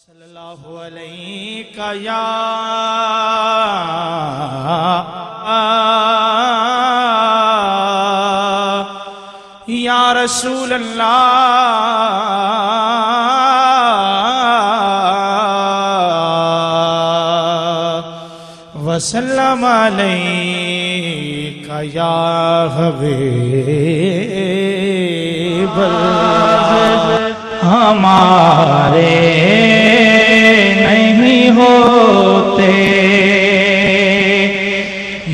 صلی اللہ علیہ یا رسول اللہ وسلم علیہ یا حبیب اللہ ہمارے نہیں ہوتے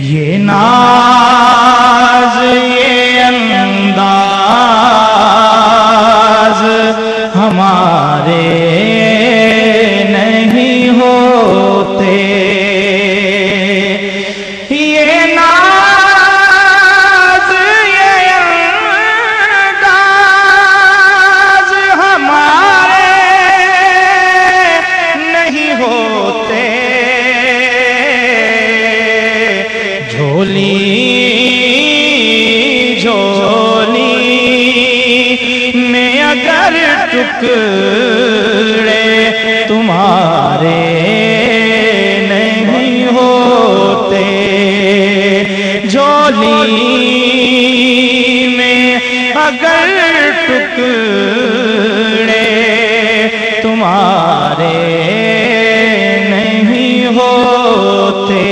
یہ ناز یہ انداز ہمارے نہیں ہوتے یہ ناز یہ انداز ہمارے نہیں ہوتے جھولی میں اگر ٹکڑے تمہارے نہیں ہوتے جھولی میں اگر ٹکڑے تمہارے نہیں ہوتے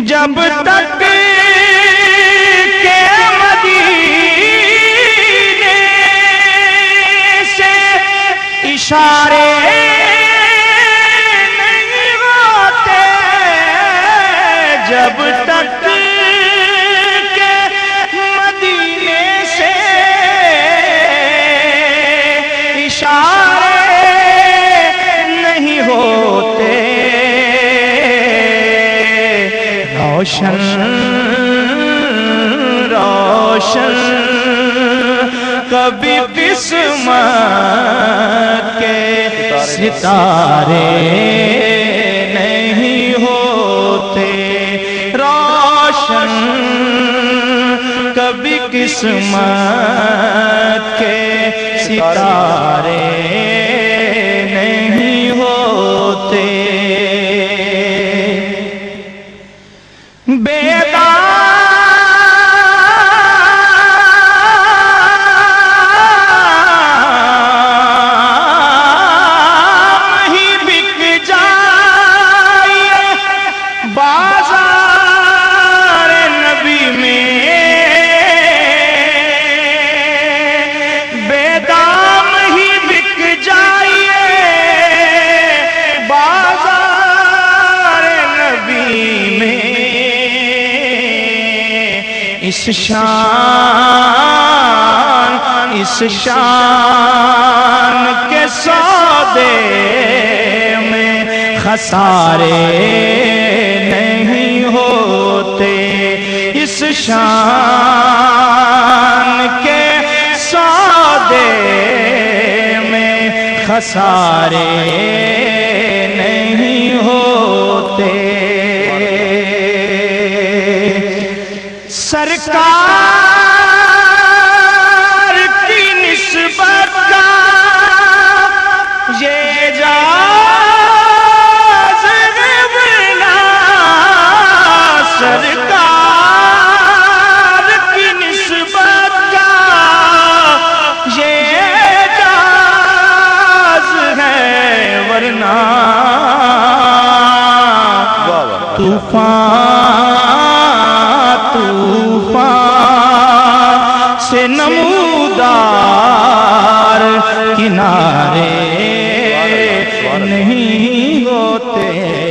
جب تک کہ مدینے سے اشارے نہیں ہوتے جب تک کہ مدینے سے اشارے نہیں ہوتے روشن روشن کبھی قسمت کے ستارے نہیں ہوتے روشن کبھی قسمت کے ستارے نہیں ہوتے اس شان کے سودے میں خسارے نہیں ہوتے اس شان کے سودے میں خسارے نہیں ہوتے سرکار کی نسبت کا یہ اعجاز ہے ورنہ سرکار کی نسبت کا یہ اعجاز ہے ورنہ طوفان سے نمودار کنارے نہیں ہوتے